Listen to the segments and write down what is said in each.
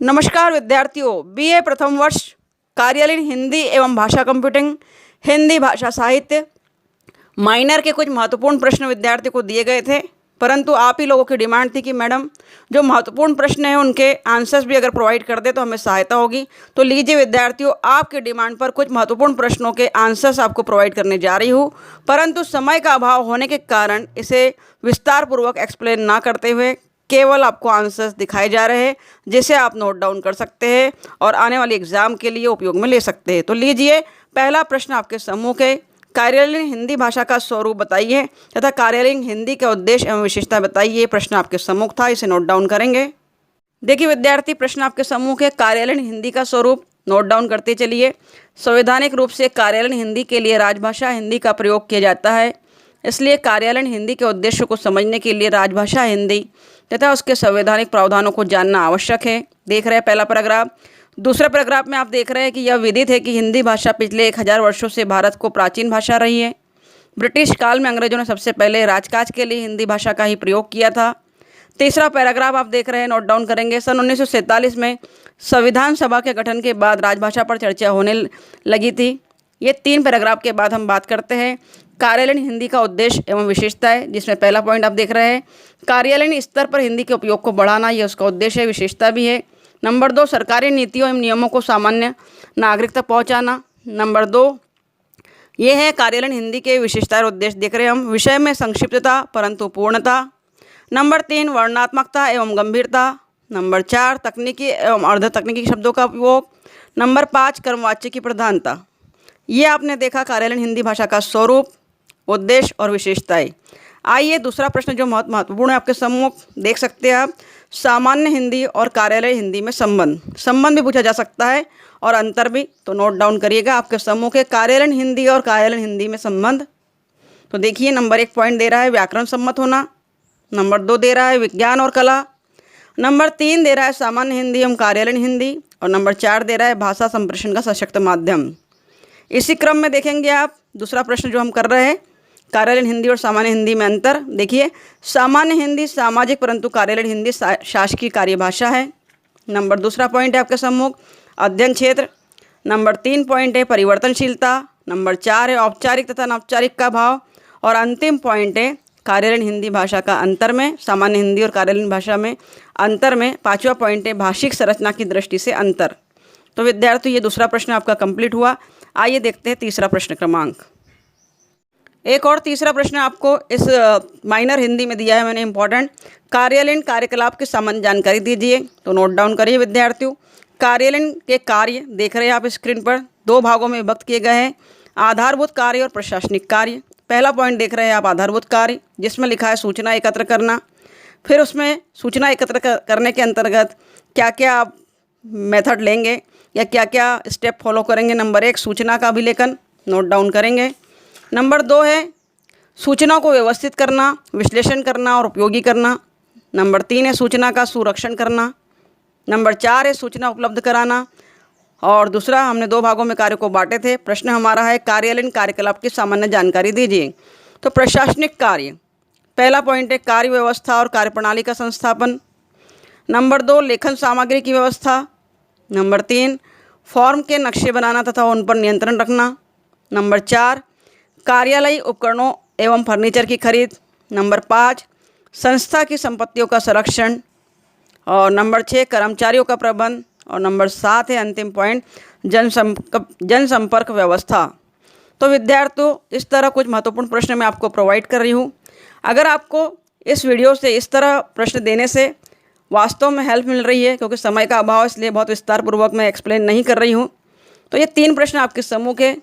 नमस्कार विद्यार्थियों, बीए प्रथम वर्ष कार्यालयीन हिंदी एवं भाषा कंप्यूटिंग, हिंदी भाषा साहित्य माइनर के कुछ महत्वपूर्ण प्रश्न विद्यार्थियों को दिए गए थे, परंतु आप ही लोगों की डिमांड थी कि मैडम जो महत्वपूर्ण प्रश्न हैं उनके आंसर्स भी अगर प्रोवाइड कर दे तो हमें सहायता होगी। तो लीजिए विद्यार्थियों, आपके डिमांड पर कुछ महत्वपूर्ण प्रश्नों के आंसर्स आपको प्रोवाइड करने जा रही हूँ, परंतु समय का अभाव होने के कारण इसे विस्तार पूर्वक एक्सप्लेन ना करते हुए केवल आपको आंसर्स दिखाए जा रहे हैं, जिसे आप नोट डाउन कर सकते हैं और आने वाले एग्जाम के लिए उपयोग में ले सकते हैं। तो लीजिए, पहला प्रश्न आपके समूह के कार्यालयीन हिंदी भाषा का स्वरूप बताइए तथा कार्यालयीन हिंदी का उद्देश्य एवं विशेषता बताइए। प्रश्न आपके सम्मुख था, इसे नोट डाउन करेंगे। देखिए विद्यार्थी, प्रश्न आपके समूह के कार्यालयीन हिंदी का स्वरूप नोट डाउन करते चलिए। संवैधानिक रूप से कार्यालयीन हिंदी के लिए राजभाषा हिंदी का प्रयोग किया जाता है, इसलिए कार्यालयीन हिंदी के उद्देश्य को समझने के लिए राजभाषा हिंदी तथा उसके संवैधानिक प्रावधानों को जानना आवश्यक है। देख रहे हैं पहला पैराग्राफ। दूसरे पैराग्राफ में आप देख रहे हैं कि यह विदित है कि हिंदी भाषा पिछले 1000 वर्षों से भारत को प्राचीन भाषा रही है। ब्रिटिश काल में अंग्रेजों ने सबसे पहले राजकाज के लिए हिंदी भाषा का ही प्रयोग किया था। तीसरा पैराग्राफ आप देख रहे हैं, नोट डाउन करेंगे। सन 1947 में संविधान सभा के गठन के बाद राजभाषा पर चर्चा होने लगी थी। ये 3 पैराग्राफ के बाद हम बात करते हैं कार्यालयीन हिंदी का उद्देश्य एवं विशेषता है, जिसमें पहला पॉइंट आप देख रहे हैं, कार्यालयीन स्तर पर हिंदी के उपयोग को बढ़ाना, ये उसका उद्देश्य है, विशेषता भी है। नंबर 2, सरकारी नीतियों एवं नियमों को सामान्य नागरिक तक पहुंचाना। नंबर 2 ये है कार्यालयीन हिंदी के विशेषता और उद्देश्य देख रहे हैं हम, विषय में संक्षिप्तता परंतु पूर्णता। नंबर 3 वर्णनात्मकता एवं गंभीरता। नंबर 4 तकनीकी एवं अर्ध तकनीकी शब्दों का उपयोग। नंबर 5 कर्मवाच्य की प्रधानता। ये आपने देखा कार्यालयीन हिंदी भाषा का स्वरूप, उद्देश्य और विशेषताएं। आइए दूसरा प्रश्न जो महत्वपूर्ण है आपके सम्मुख, देख सकते हैं आप, सामान्य हिंदी और कार्यालय हिंदी में संबंध भी पूछा जा सकता है और अंतर भी, तो नोट डाउन करिएगा। आपके सम्मुख है कार्यालयीन हिंदी और कार्यालय हिंदी में संबंध। तो देखिए, नंबर 1 पॉइंट दे रहा है व्याकरण सम्मत होना। नंबर 2 दे रहा है विज्ञान और कला। नंबर 3 दे रहा है सामान्य हिंदी एवं कार्यालयीन हिंदी। और नंबर 4 दे रहा है भाषा संप्रेषण का सशक्त माध्यम। इसी क्रम में देखेंगे आप दूसरा प्रश्न जो हम कर रहे हैं, कार्यालयीन हिंदी और सामान्य हिंदी में अंतर। देखिए, सामान्य हिंदी सामाजिक परंतु कार्यालयीन हिंदी शासकीय कार्यभाषा है। नंबर दूसरा पॉइंट है आपके सम्मुख अध्ययन क्षेत्र। नंबर 3 पॉइंट है परिवर्तनशीलता। नंबर 4 है औपचारिक तथा अनौपचारिक का भाव। और अंतिम पॉइंट है कार्यालयीन हिंदी भाषा का अंतर में, सामान्य हिंदी और कार्यालयीन भाषा में अंतर में 5वां पॉइंट है भाषिक संरचना की दृष्टि से अंतर। तो विद्यार्थी, ये दूसरा प्रश्न आपका कंप्लीट हुआ। आइए देखते हैं तीसरा प्रश्न क्रमांक। एक और तीसरा प्रश्न आपको इस माइनर हिंदी में दिया है मैंने, इंपॉर्टेंट, कार्यालयीन कार्यकलाप की सामान्य जानकारी दीजिए। तो नोट डाउन करिए विद्यार्थियों। कार्यालयीन के कार्य देख रहे हैं आप स्क्रीन पर, 2 भागों में विभक्त किए गए हैं, आधारभूत कार्य और प्रशासनिक कार्य। पहला पॉइंट देख रहे हैं आप आधारभूत कार्य, जिसमें लिखा है सूचना एकत्र करना। फिर उसमें सूचना एकत्र करने के अंतर्गत क्या क्या आप मेथड लेंगे या क्या क्या स्टेप फॉलो करेंगे। नंबर 1 सूचना का अभिलेखन, नोट डाउन करेंगे। नंबर 2 है सूचना को व्यवस्थित करना, विश्लेषण करना और उपयोगी करना। नंबर 3 है सूचना का सुरक्षण करना। नंबर 4 है सूचना उपलब्ध कराना। और दूसरा, हमने 2 भागों में कार्य को बांटे थे। प्रश्न हमारा है कार्यालयीन कार्यकलाप की सामान्य जानकारी दीजिए। तो प्रशासनिक कार्य, पहला पॉइंट है कार्य व्यवस्था और कार्यप्रणाली का संस्थापन। नंबर 2 लेखन सामग्री की व्यवस्था। नंबर 3 फॉर्म के नक्शे बनाना तथा उन पर नियंत्रण रखना। नंबर 4 कार्यालयीन उपकरणों एवं फर्नीचर की खरीद। नंबर 5 संस्था की संपत्तियों का संरक्षण। और नंबर 6 कर्मचारियों का प्रबंध। और नंबर 7 है अंतिम पॉइंट जनसंपर्क व्यवस्था। तो विद्यार्थियों, इस तरह कुछ महत्वपूर्ण प्रश्न मैं आपको प्रोवाइड कर रही हूँ। अगर आपको इस वीडियो से इस तरह प्रश्न देने से वास्तव में हेल्प मिल रही है, क्योंकि समय का अभाव इसलिए बहुत विस्तारपूर्वक मैं एक्सप्लेन नहीं कर रही हूँ, तो ये 3 प्रश्न आपके समूह के,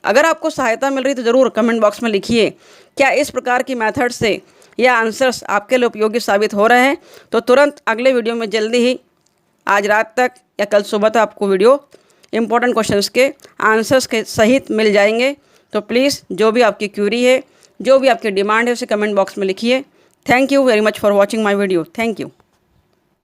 अगर आपको सहायता मिल रही तो ज़रूर कमेंट बॉक्स में लिखिए क्या इस प्रकार की मेथड से यह आंसर्स आपके लिए उपयोगी साबित हो रहे हैं। तो तुरंत अगले वीडियो में जल्दी ही, आज रात तक या कल सुबह तक आपको वीडियो इंपॉर्टेंट क्वेश्चंस के आंसर्स के सहित मिल जाएंगे। तो प्लीज़ जो भी आपकी क्यूरी है, जो भी आपकी डिमांड है, उसे कमेंट बॉक्स में लिखिए। Thank you very much for watching my video. Thank you.